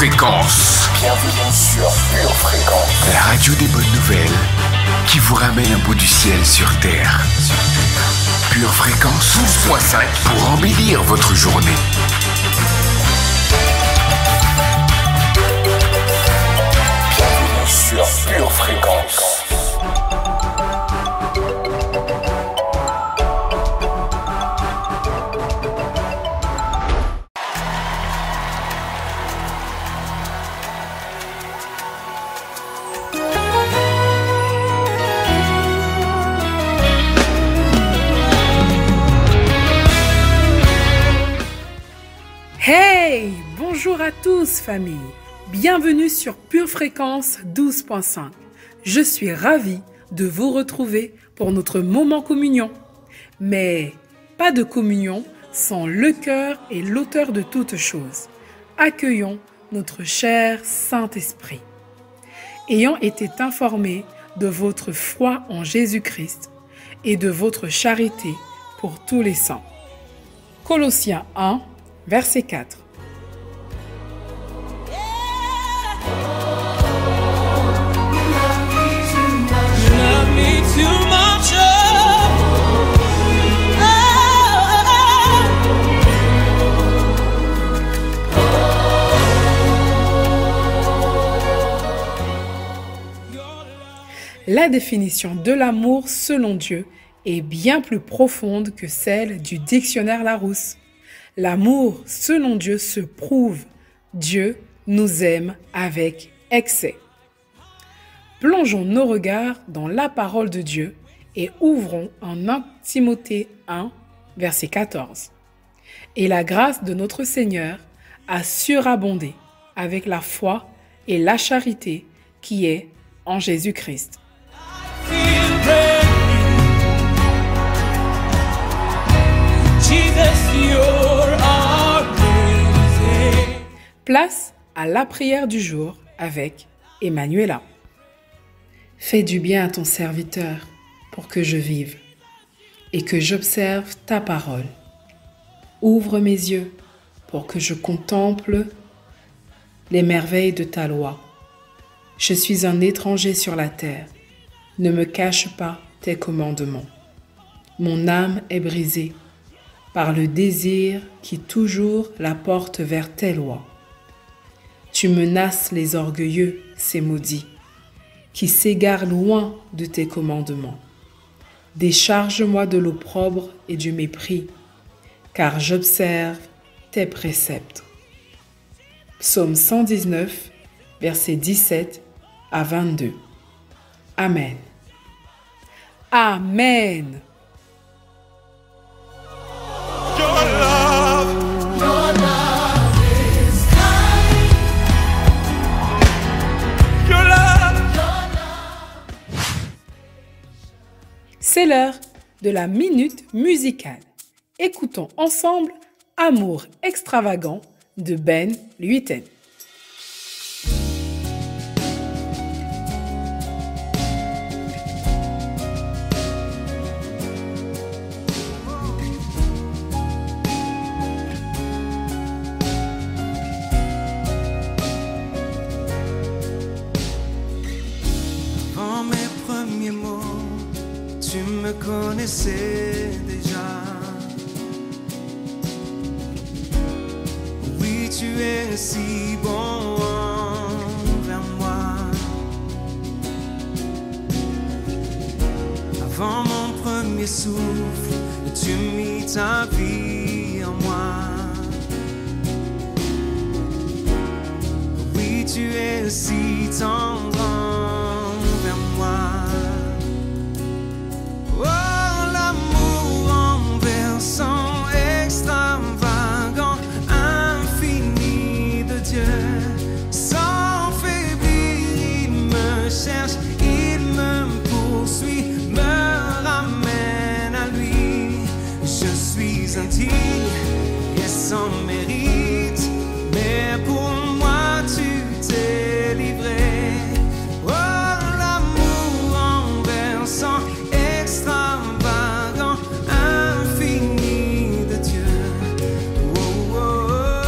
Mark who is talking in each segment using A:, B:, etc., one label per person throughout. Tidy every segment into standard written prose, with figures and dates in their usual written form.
A: Fréquence.
B: Bienvenue sur Pure Fréquence.
A: La radio des bonnes nouvelles qui vous ramène un bout du ciel sur Terre. Pure Fréquence 12.5 pour embellir votre journée.
B: Bienvenue sur Pure Fréquence.
C: Hey! Bonjour à tous, famille! Bienvenue sur Pure Fréquence 12.5. Je suis ravie de vous retrouver pour notre moment communion. Mais pas de communion sans le cœur et l'auteur de toutes choses. Accueillons notre cher Saint-Esprit. Ayant été informés de votre foi en Jésus-Christ et de votre charité pour tous les saints. Colossiens 1, verset 4. La définition de l'amour selon Dieu est bien plus profonde que celle du dictionnaire Larousse. L'amour selon Dieu se prouve. Dieu nous aime avec excès. Plongeons nos regards dans la parole de Dieu et ouvrons en 1 Timothée 1, verset 14. Et la grâce de notre Seigneur a surabondé avec la foi et la charité qui est en Jésus-Christ. Place à la prière du jour avec Emmanuela. Fais du bien à ton serviteur pour que je vive et que j'observe ta parole. Ouvre mes yeux pour que je contemple les merveilles de ta loi. Je suis un étranger sur la terre. Ne me cache pas tes commandements. Mon âme est brisée par le désir qui toujours la porte vers tes lois. Tu menaces les orgueilleux, ces maudits, qui s'égarent loin de tes commandements. Décharge-moi de l'opprobre et du mépris, car j'observe tes préceptes. Psaume 119, versets 17 à 22. Amen. Amen. C'est l'heure de la minute musicale. Écoutons ensemble Amour extravagant de Ben Luiten.
D: En mes premiers mots, tu me connaissais déjà. Oui, tu es si bon envers moi. Avant mon premier souffle, tu mis ta vie en moi. Oui, tu es si tendre envers moi. Oh, l'amour renversant, extravagant, infini de Dieu. Sans faiblir, il me cherche, il me poursuit, me ramène à lui. Je suis indigne et sans mérite, mais pour moi tu t'es livré. Oh, l'amour renversant, extravagant, infini de Dieu. Oh, oh, oh.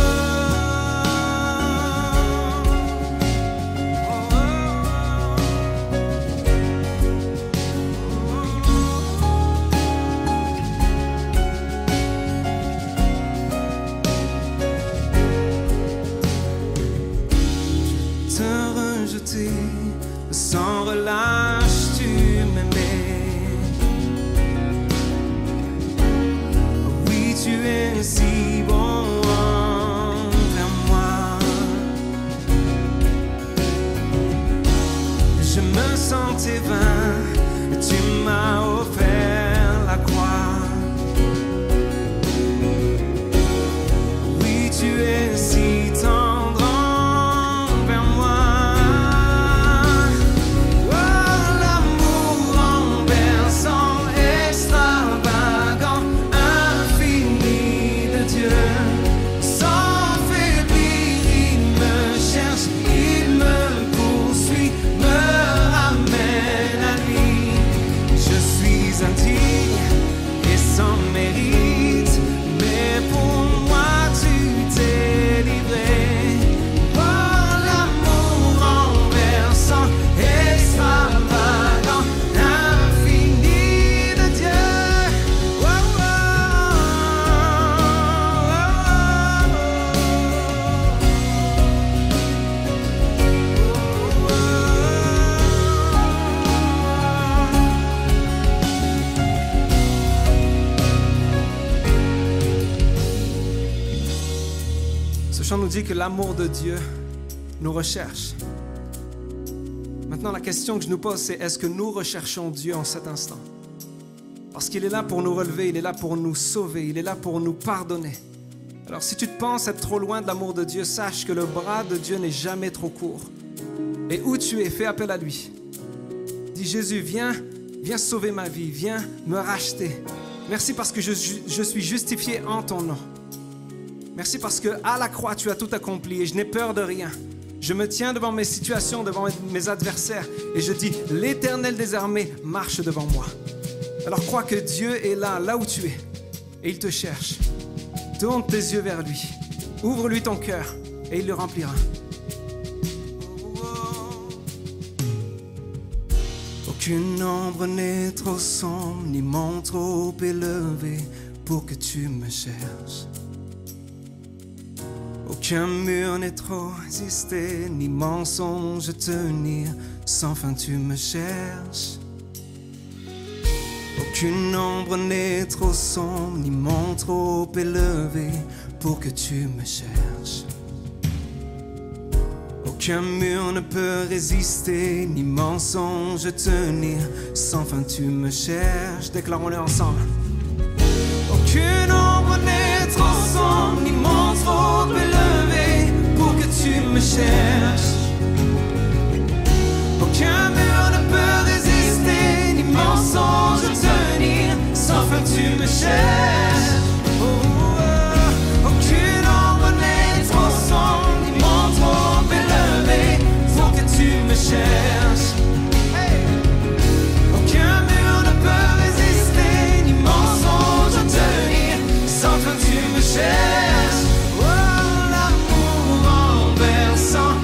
D: tu es si tendre envers moi. Oh, l'amour renversant, extravagant, infini de Dieu. Sans faiblir, il me cherche, il me poursuit, me ramène à lui. Je suis indigne et sans mérite, mais pour moi tu t'es livré. Oh, l'amour renversant, extravagant, infini de Dieu. Oh, oh, Ce chant nous dit que l'amour de Dieu nous recherche. Maintenant, la question que je nous pose, c'est est-ce que nous recherchons Dieu en cet instant? Parce qu'il est là pour nous relever, il est là pour nous sauver, il est là pour nous pardonner. Alors si tu te penses être trop loin de l'amour de Dieu, sache que le bras de Dieu n'est jamais trop court. Et où tu es, fais appel à lui. Dis Jésus, viens sauver ma vie, viens me racheter. Merci parce que je suis justifié en ton nom. Merci parce que à la croix, tu as tout accompli et je n'ai peur de rien. Je me tiens devant mes situations, devant mes adversaires et je dis, l'Éternel des armées marche devant moi. Alors crois que Dieu est là où tu es et il te cherche. Tourne tes yeux vers lui, ouvre-lui ton cœur et il le remplira. Aucune ombre n'est trop sombre, ni mont trop élevé pour que tu me cherches. Aucun mur n'est trop résisté, ni mensonge tenir, sans fin tu me cherches. Aucune ombre n'est trop sombre, ni mont trop élevé pour que tu me cherches. Aucun mur ne peut résister, ni mensonge tenir, sans fin tu me cherches. Déclarons-le ensemble. Aucune ombre n'est trop sombre, ni mont trop élevé pour que tu me cherches. Aucun mur ne peut résister, ni mensonge tenir, sans fin tu me cherches. Oh, oh. Aucune ombre n'est trop sombre, ni mont trop élevé pour que tu me cherches. Hey. Aucun mur ne peut résister, ni mensonge tenir, sans fin tu me cherches. Oh, l'amour renversant,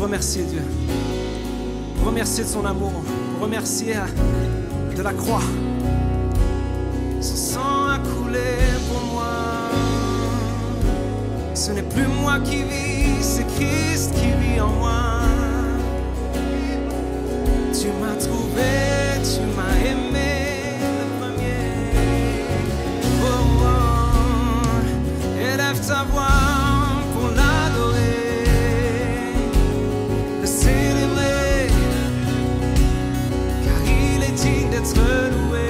D: remercier Dieu. Pour remercier de son amour. Pour remercier de la croix. Son sang a coulé pour moi. Ce n'est plus moi qui vis, c'est Christ qui vit en moi. Tu m'as trouvé, tu m'as aimé le premier. Oh, oh. Élève ta voix pour l'adorer, le célébrer, car il est digne d'être loué.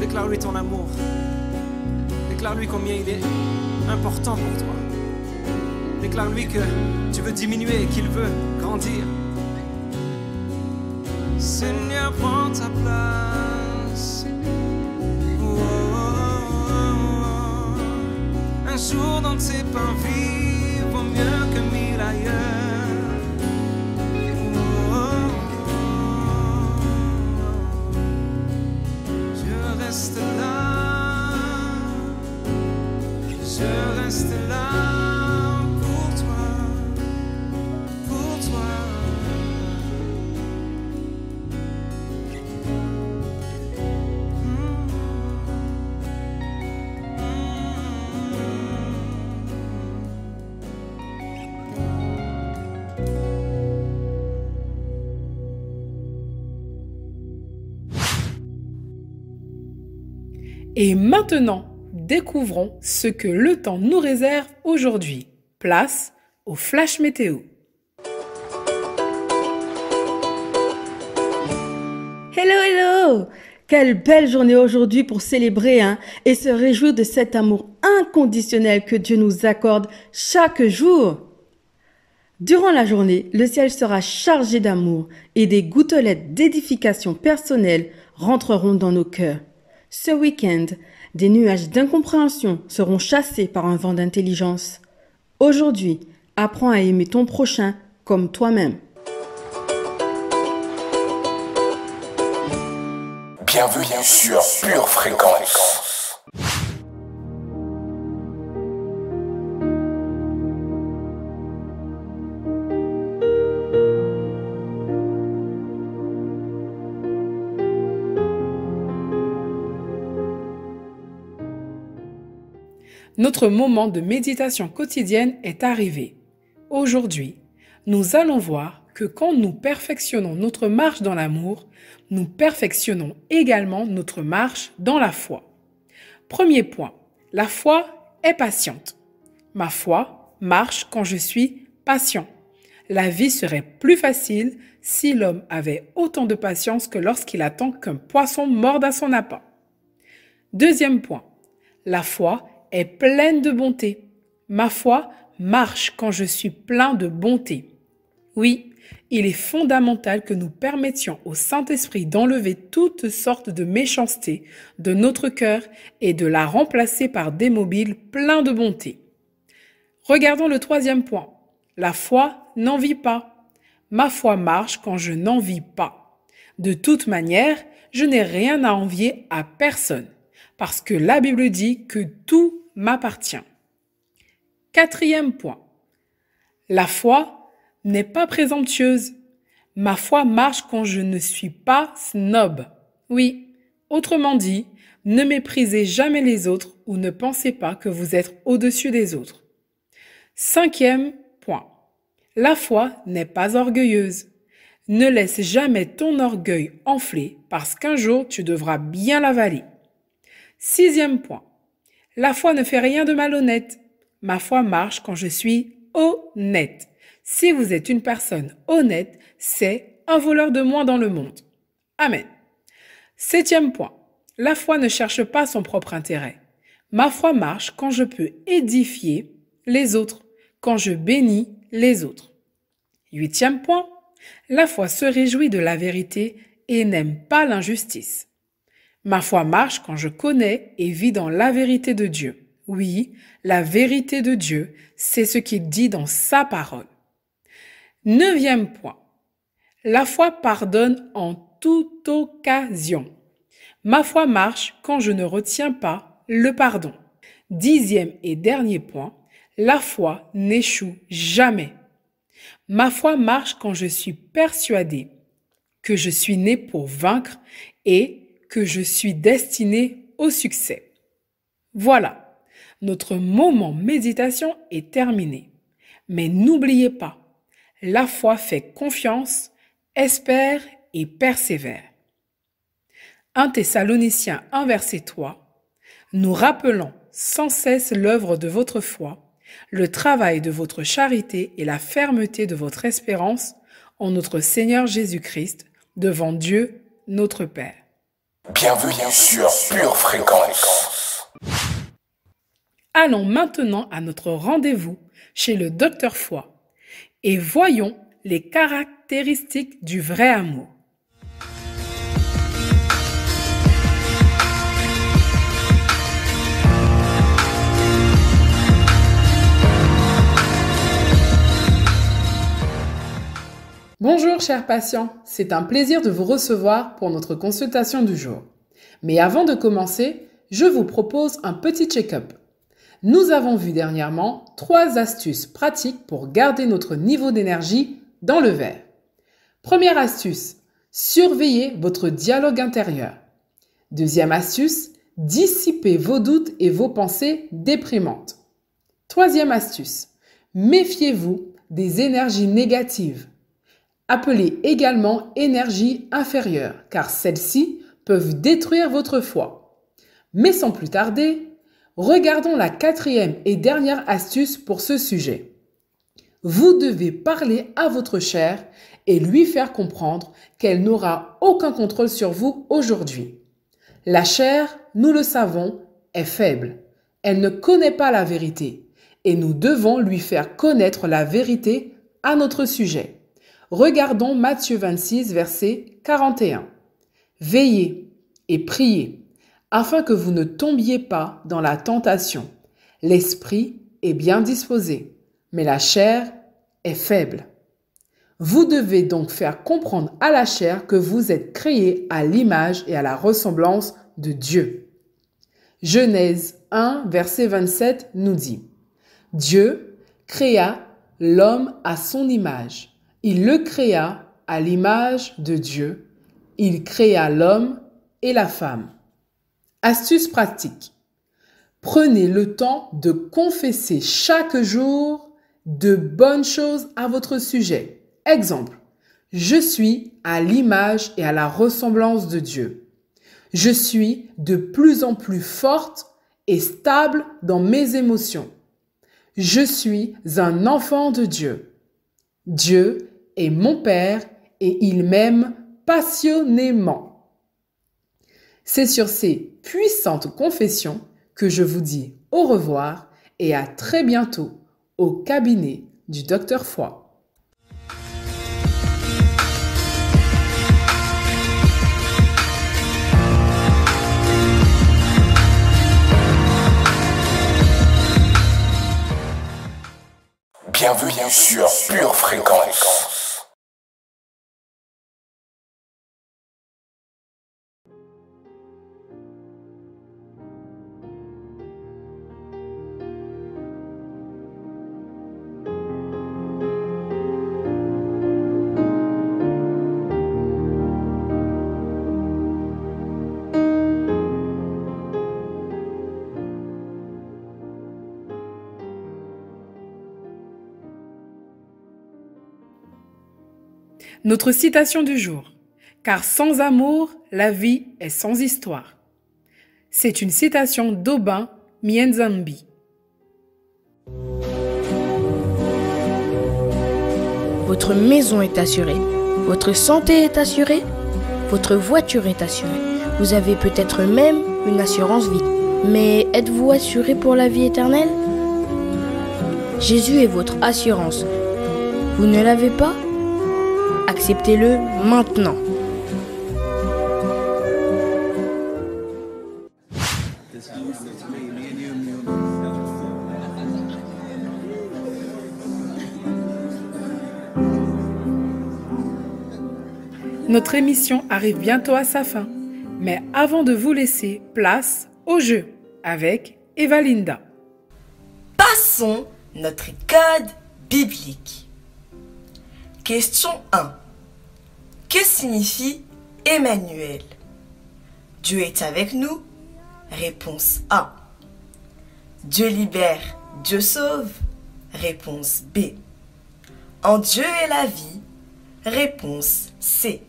D: Déclare-lui ton amour. Déclare-lui combien il est important pour toi. Déclare-lui que tu veux diminuer et qu'il veut grandir. Seigneur, prends ta place. Oh, oh, oh. Un jour dans tes parvis vaut mieux que 1000 ailleurs. Oh, oh, oh. Je reste là. Je reste là.
C: Et maintenant, découvrons ce que le temps nous réserve aujourd'hui. Place au Flash Météo.
E: Hello! Quelle belle journée aujourd'hui pour célébrer et se réjouir de cet amour inconditionnel que Dieu nous accorde chaque jour. Durant la journée, le ciel sera chargé d'amour et des gouttelettes d'édification personnelle rentreront dans nos cœurs. Ce week-end, des nuages d'incompréhension seront chassés par un vent d'intelligence. Aujourd'hui, apprends à aimer ton prochain comme toi-même.
B: Bienvenue sur Pure Fréquence.
C: Notre moment de méditation quotidienne est arrivé. Aujourd'hui, nous allons voir que quand nous perfectionnons notre marche dans l'amour, nous perfectionnons également notre marche dans la foi. Premier point, la foi est patiente. Ma foi marche quand je suis patient. La vie serait plus facile si l'homme avait autant de patience que lorsqu'il attend qu'un poisson morde à son appât. Deuxième point, la foi est pleine de bonté. Ma foi marche quand je suis plein de bonté. Oui, il est fondamental que nous permettions au Saint-Esprit d'enlever toutes sortes de méchanceté de notre cœur et de la remplacer par des mobiles pleins de bonté. Regardons le troisième point. La foi n'envie pas. Ma foi marche quand je n'envie pas. De toute manière, je n'ai rien à envier à personne, parce que la Bible dit que tout m'appartient. Quatrième point. La foi n'est pas présomptueuse. Ma foi marche quand je ne suis pas snob. Oui, autrement dit, ne méprisez jamais les autres ou ne pensez pas que vous êtes au-dessus des autres. Cinquième point. La foi n'est pas orgueilleuse. Ne laisse jamais ton orgueil enfler parce qu'un jour tu devras bien l'avaler. Sixième point. La foi ne fait rien de malhonnête. Ma foi marche quand je suis honnête. Si vous êtes une personne honnête, c'est un voleur de moins dans le monde. Amen. Septième point. La foi ne cherche pas son propre intérêt. Ma foi marche quand je peux édifier les autres, quand je bénis les autres. Huitième point. La foi se réjouit de la vérité et n'aime pas l'injustice. Ma foi marche quand je connais et vis dans la vérité de Dieu. Oui, la vérité de Dieu, c'est ce qu'il dit dans sa parole. Neuvième point. La foi pardonne en toute occasion. Ma foi marche quand je ne retiens pas le pardon. Dixième et dernier point. La foi n'échoue jamais. Ma foi marche quand je suis persuadé que je suis né pour vaincre et que je suis destiné au succès. Voilà, notre moment méditation est terminé. Mais n'oubliez pas, la foi fait confiance, espère et persévère. 1 Thessaloniciens 1 verset 3, nous rappelons sans cesse l'œuvre de votre foi, le travail de votre charité et la fermeté de votre espérance en notre Seigneur Jésus-Christ devant Dieu notre Père.
B: Bienvenue sur Pure Fréquence.
C: Allons maintenant à notre rendez-vous chez le Docteur Foi et voyons les caractéristiques du vrai amour. Bonjour chers patients, c'est un plaisir de vous recevoir pour notre consultation du jour. Mais avant de commencer, je vous propose un petit check-up. Nous avons vu dernièrement 3 astuces pratiques pour garder notre niveau d'énergie dans le vert. Première astuce, surveillez votre dialogue intérieur. Deuxième astuce, dissipez vos doutes et vos pensées déprimantes. Troisième astuce, méfiez-vous des énergies négatives. Appelées également énergie inférieure, car celles-ci peuvent détruire votre foi. Mais sans plus tarder, regardons la 4e et dernière astuce pour ce sujet. Vous devez parler à votre chair et lui faire comprendre qu'elle n'aura aucun contrôle sur vous aujourd'hui. La chair, nous le savons, est faible. Elle ne connaît pas la vérité et nous devons lui faire connaître la vérité à notre sujet. Regardons Matthieu 26, verset 41. Veillez et priez afin que vous ne tombiez pas dans la tentation. L'esprit est bien disposé, mais la chair est faible. Vous devez donc faire comprendre à la chair que vous êtes créé à l'image et à la ressemblance de Dieu. Genèse 1, verset 27 nous dit « Dieu créa l'homme à son image. Il le créa à l'image de Dieu. Il créa l'homme et la femme. » Astuce pratique. Prenez le temps de confesser chaque jour de bonnes choses à votre sujet. Exemple, je suis à l'image et à la ressemblance de Dieu. Je suis de plus en plus forte et stable dans mes émotions. Je suis un enfant de Dieu. Dieu est mon Père et il m'aime passionnément. C'est sur ces puissantes confessions que je vous dis au revoir et à très bientôt au cabinet du Dr Foy.
B: Bienvenue sur Pure Fréquence.
C: Notre citation du jour. Car sans amour, la vie est sans histoire. C'est une citation d'Aubin Mienzambi.
F: Votre maison est assurée, votre santé est assurée, votre voiture est assurée. Vous avez peut-être même une assurance vie. Mais êtes-vous assuré pour la vie éternelle? Jésus est votre assurance. Vous ne l'avez pas? Acceptez-le maintenant.
C: Notre émission arrive bientôt à sa fin. Mais avant de vous laisser, place au jeu avec Evalinda.
G: Passons notre code biblique. Question 1. Que signifie Emmanuel? Dieu est avec nous? Réponse A. Dieu libère, Dieu sauve? Réponse B. En Dieu est la vie? Réponse C.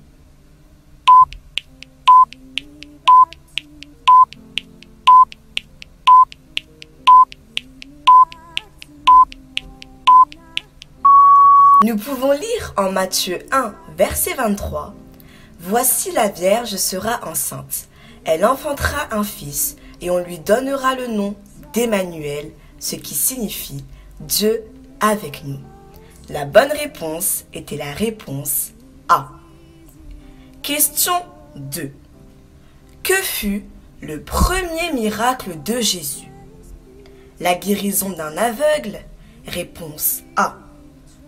G: Nous pouvons lire en Matthieu 1, verset 23, « Voici la Vierge sera enceinte, elle enfantera un fils, et on lui donnera le nom d'Emmanuel, ce qui signifie Dieu avec nous. » La bonne réponse était la réponse A. Question 2. Que fut le premier miracle de Jésus? La guérison d'un aveugle? Réponse A.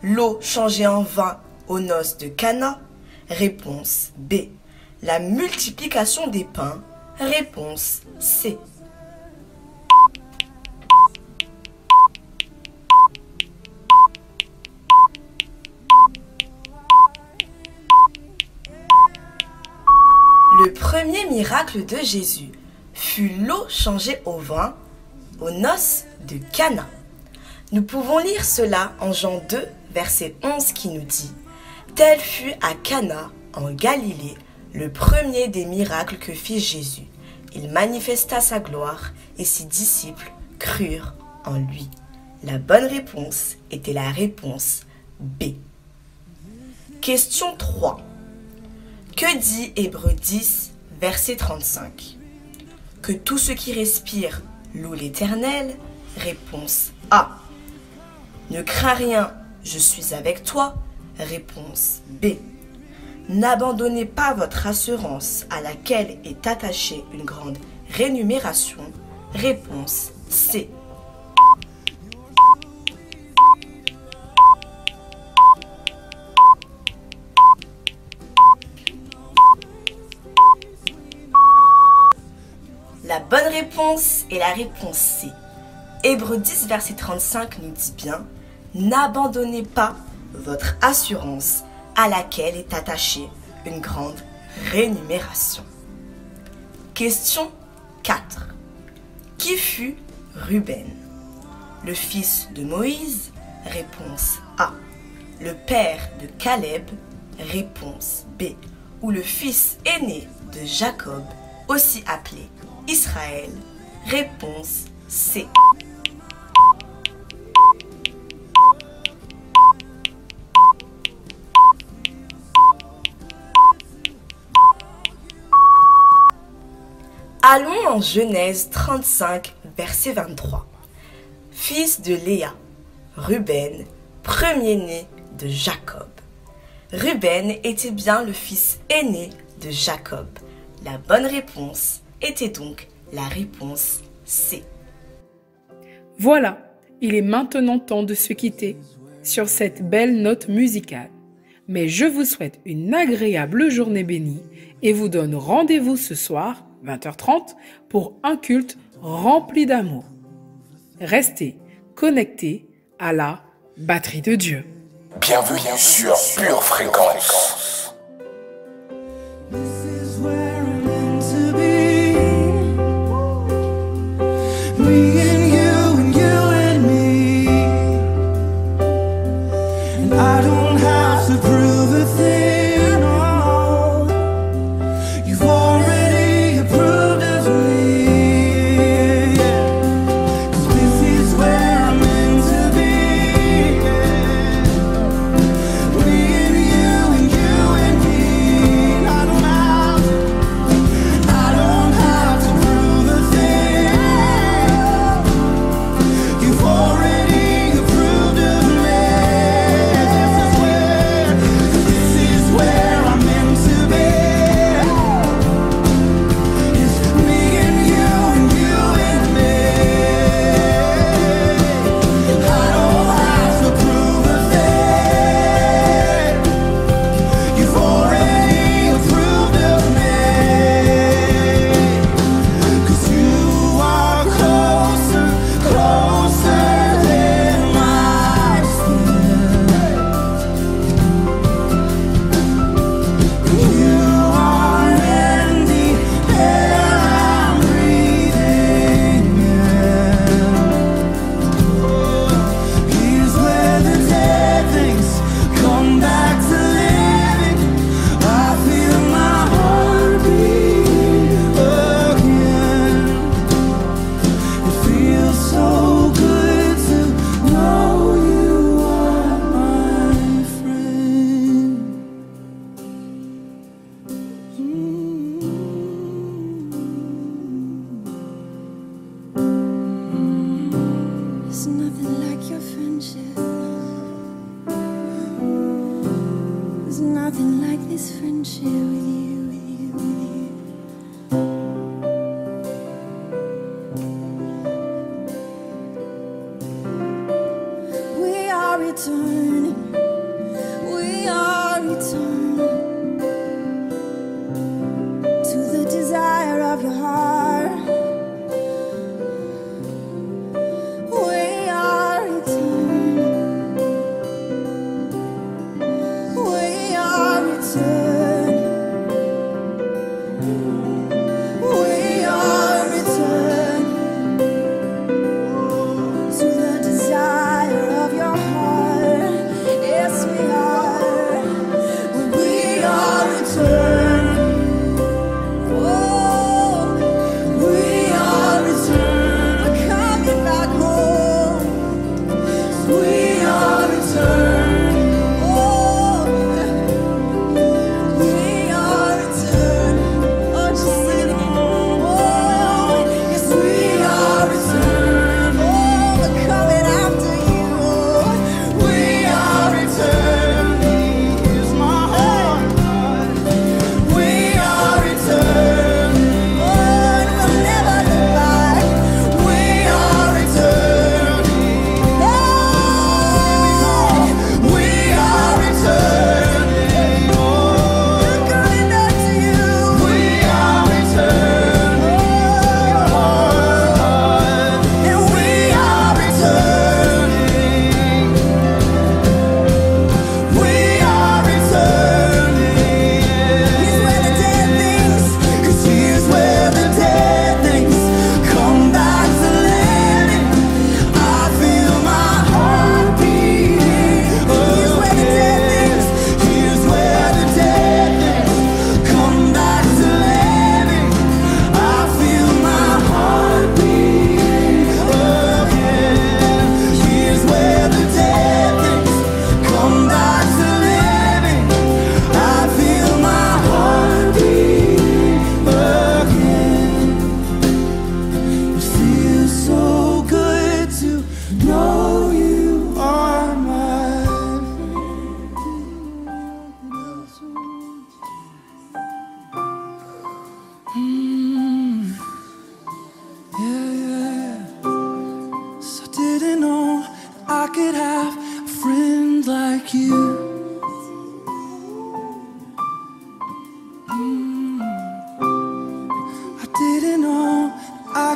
G: L'eau changée en vin aux noces de Cana? Réponse B. La multiplication des pains? Réponse C. Le premier miracle de Jésus fut l'eau changée au vin aux noces de Cana. Nous pouvons lire cela en Jean 2, verset 11 qui nous dit « Tel fut à Cana, en Galilée, le premier des miracles que fit Jésus. Il manifesta sa gloire et ses disciples crurent en lui. » La bonne réponse était la réponse B. Question 3. Que dit Hébreux 10, verset 35? Que tout ce qui respire loue l'Éternel. Réponse A. Ne crains rien, je suis avec toi. Réponse B. N'abandonnez pas votre assurance à laquelle est attachée une grande rémunération. Réponse C. La bonne réponse est la réponse C. Hébreux 10, verset 35 nous dit bien « N'abandonnez pas votre assurance à laquelle est attachée une grande rémunération. » Question 4. Qui fut Ruben? Le fils de Moïse? Réponse A. Le père de Caleb? Réponse B. Ou le fils aîné de Jacob, aussi appelé Israël? Réponse C. Allons en Genèse 35, verset 23. Fils de Léa, Ruben, premier-né de Jacob. Ruben était bien le fils aîné de Jacob. La bonne réponse était donc la réponse C.
C: Voilà, il est maintenant temps de se quitter sur cette belle note musicale. Mais je vous souhaite une agréable journée bénie et vous donne rendez-vous ce soir, 20h30, pour un culte rempli d'amour. Restez connectés à la batterie de Dieu.
B: Bienvenue sur Pure Fréquence.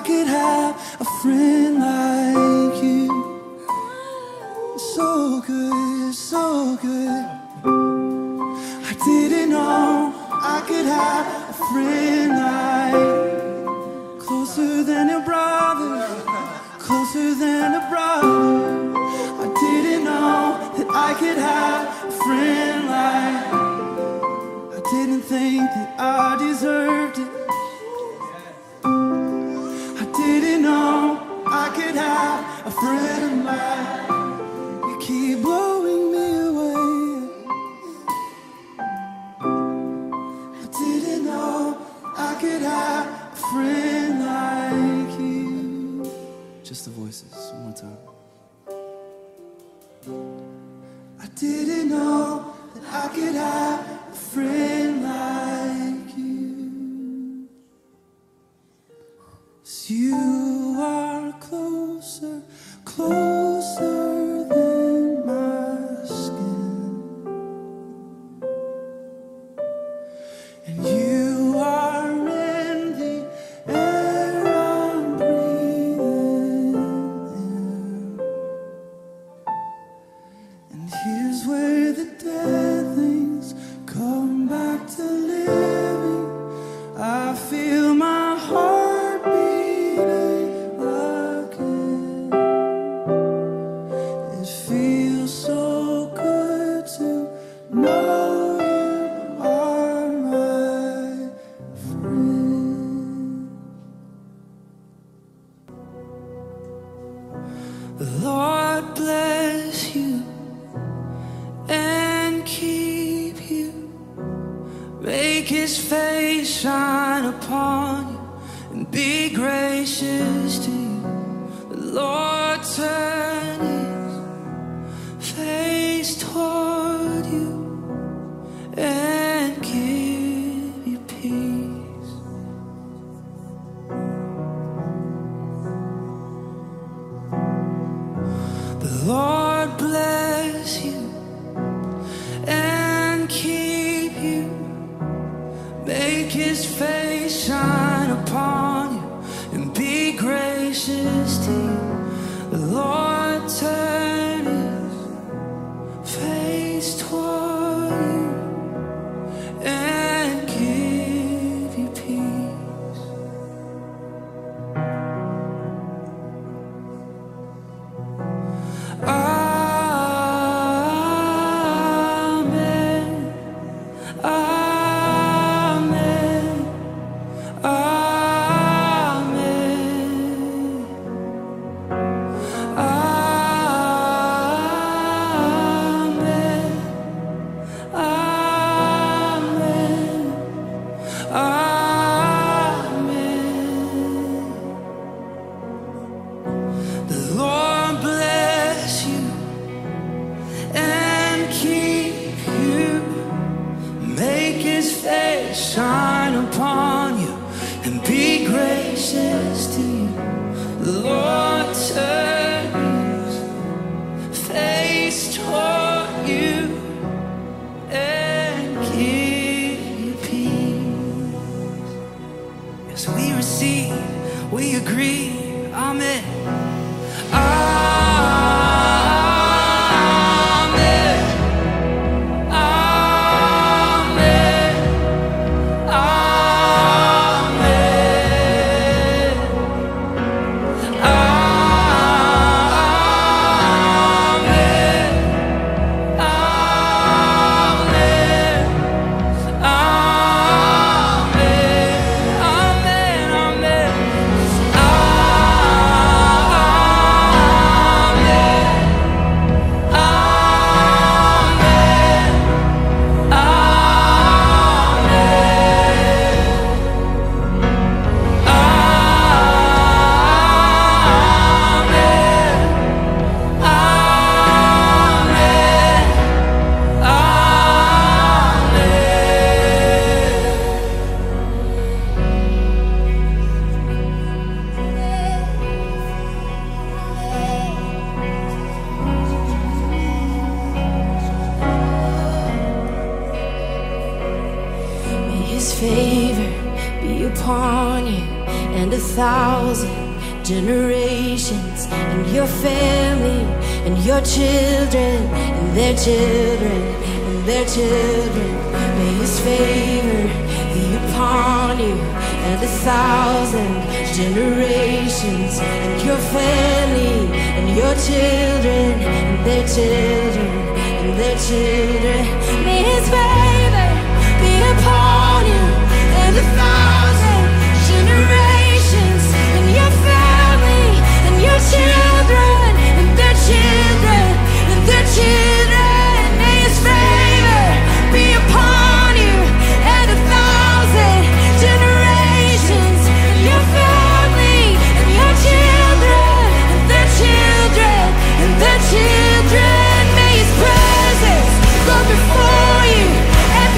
H: could have a friend like you. So good, so good. I didn't know I could have a friend like you. Closer than a brother, closer than a brother. I didn't know that I could have a friend like you. I didn't think that I deserved it. I didn't know I could have a friend like you. You keep blowing me away. I didn't know I could have a friend like you. Just the voices, one more time. I didn't know that I could have a friend like you. 'Cause you are closer, closer than my skin. And you are in the air I'm breathing in. And here's where the dead things come back to living. I feel my heart beating again. It feels so good to know you are my friend. The Lord bless you and keep you. Make His face shine upon you and be gracious to you. The Lord turn His face toward you and give you peace. The Lord bless you and keep you. Make His face shine upon you and be gracious to you. The Lord turn His face toward you and give you peace. Amen. Amen. Amen. Amen. Amen. Amen. The Lord bless you and keep you. Make His face shine upon you and be gracious to you. The Lord turn His face toward you and give you peace. Yes, we receive, we agree. Amen. Amen. Amen. Amen. Amen. Amen. Amen. Amen. Amen.
I: His favor be upon you and 1,000 generations, and your family, and your children, and their children, and their children. May His favor be upon you and 1,000 generations, and your family, and your children, and their children, and their children. May His favor be upon you and 1,000 generations, and your family, and your children, and their children, and their children. May His favor be upon you and 1,000 generations, and your family, and your children, and their children, and their children. May His presence go before you and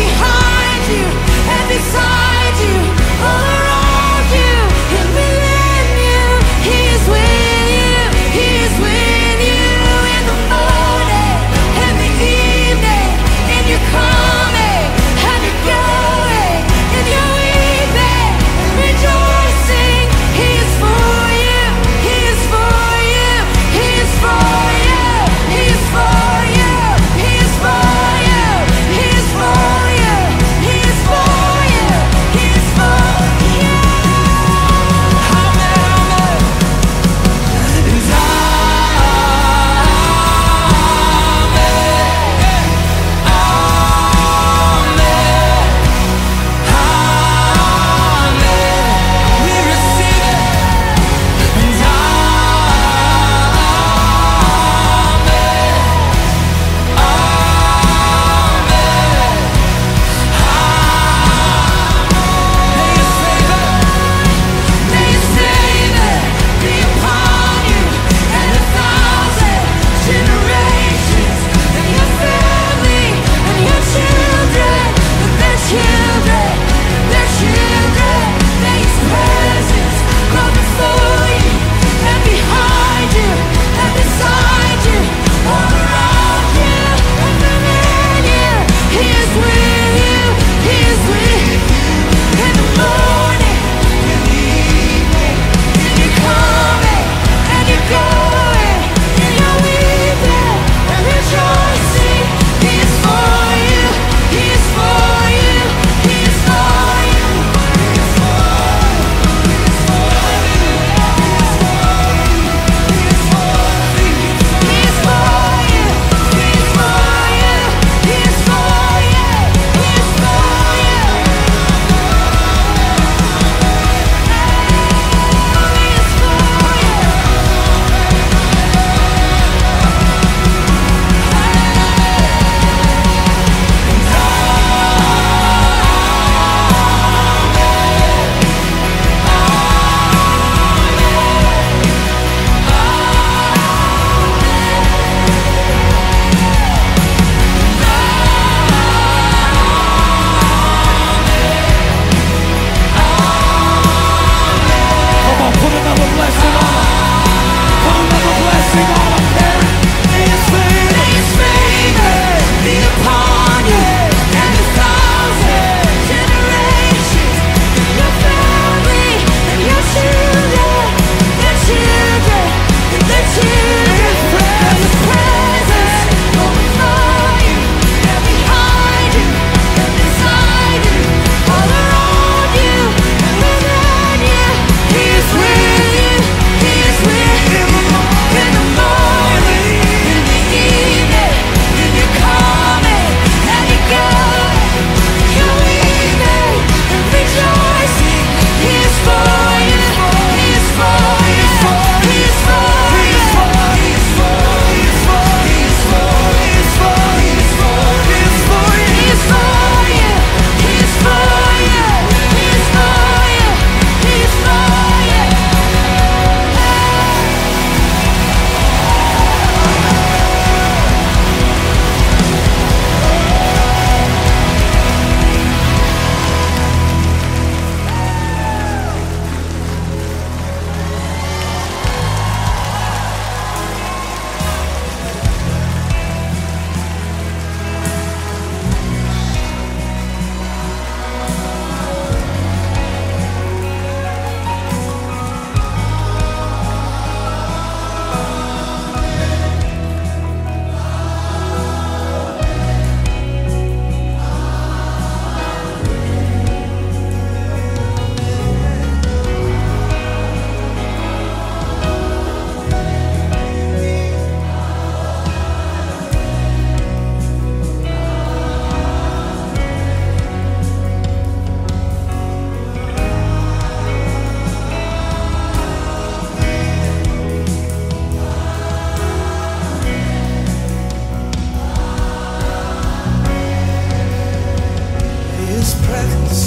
H: His presence.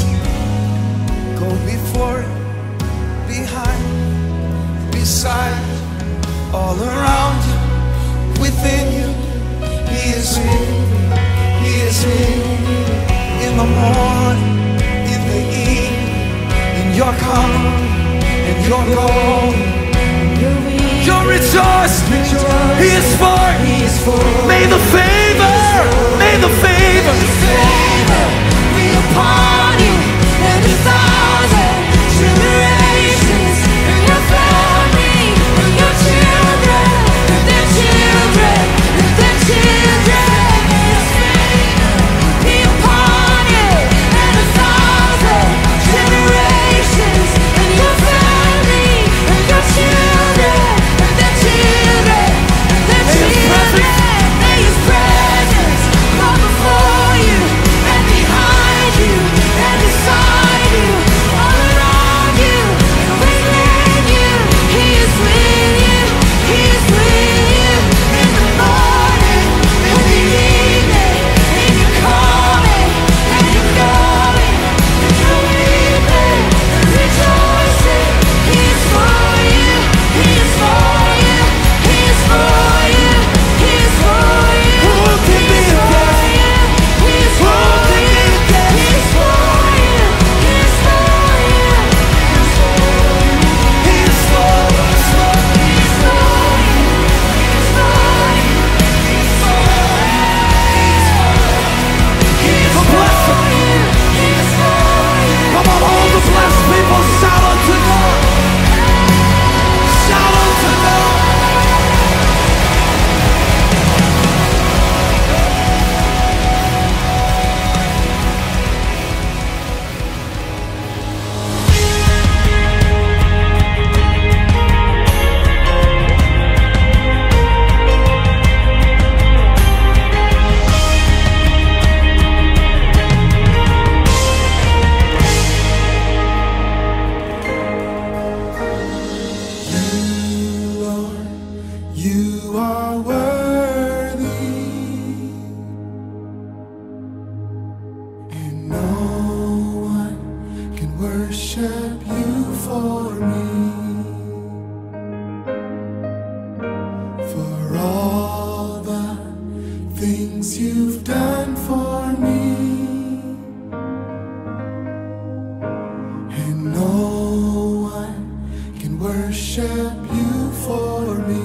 H: Go before Him, behind, beside, all around you, within you. He is here, He is here. In the morning, in the evening, in your coming, in your going, your rejoicing. He is for you. May the favor
I: be upon you and 1,000 generations, and your family, and your children, and their children, and their children. His favor be upon you and 1,000 generations, and your family, and your children, and their children, and their children. May His presence go before you and behind you and beside you, all around you and within you. He is with you, He is with you in the morning, in the evening, in your coming and your going, in your weeping and rejoicing. He is for you, He is for you, He is for you, He is for you. Who can be against? He is for you, He is for you, He is for you, He is for you, He is for you, He is for you, He is for you, He is for you, He is for you, He is for you.
H: Come on, all the blessed people, shout unto God. Shout unto God. You are worthy, and no one can worship you for me. For all the things you've done for me, and no one can worship you for me.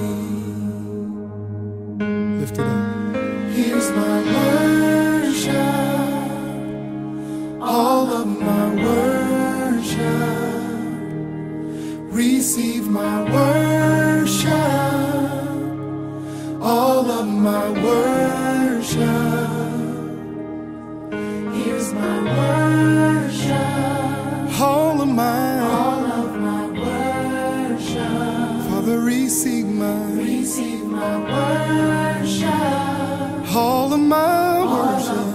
H: Lift it up. Here's my worship, all of my worship. Receive my worship, all of my worship. Here's my worship, all of my worship. Father, receive my worship, all of my worship.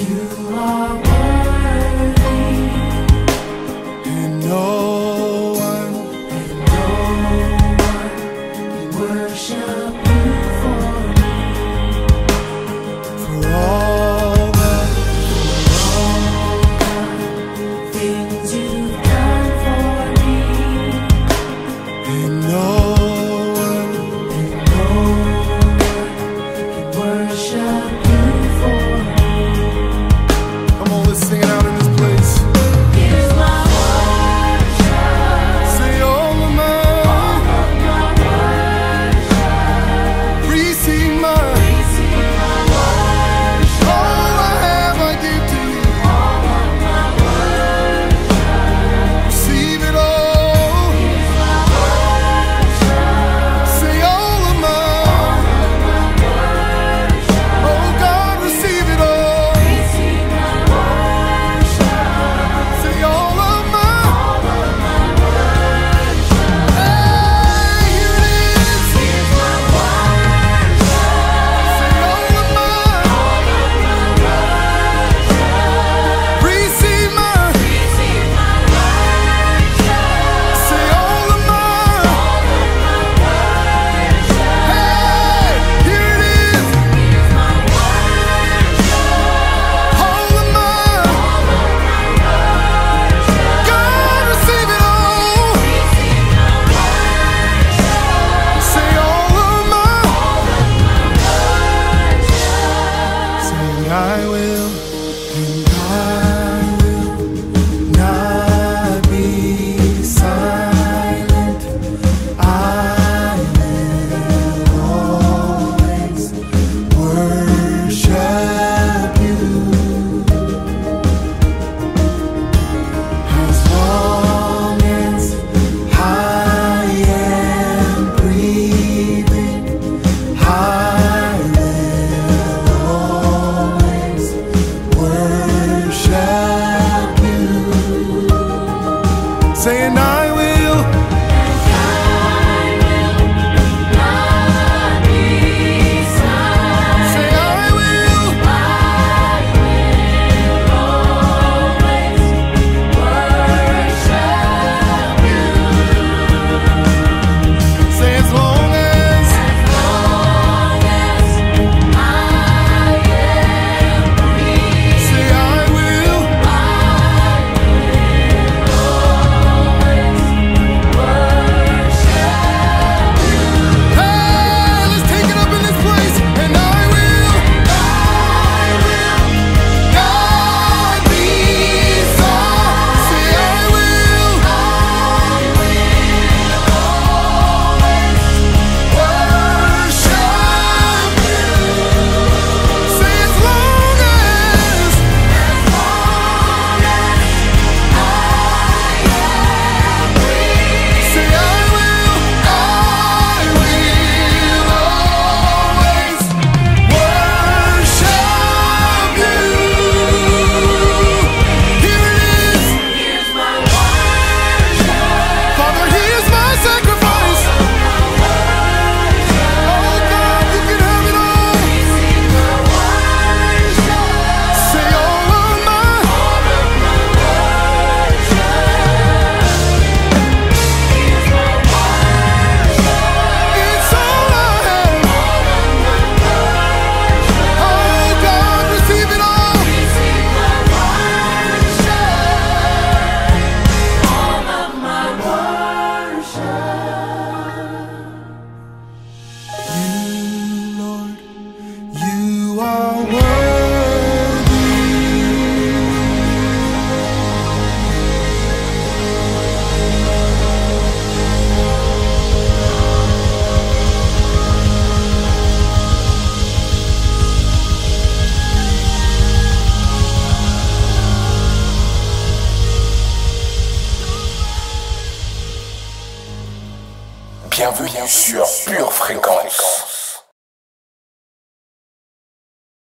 H: You are worthy, and no one can worship.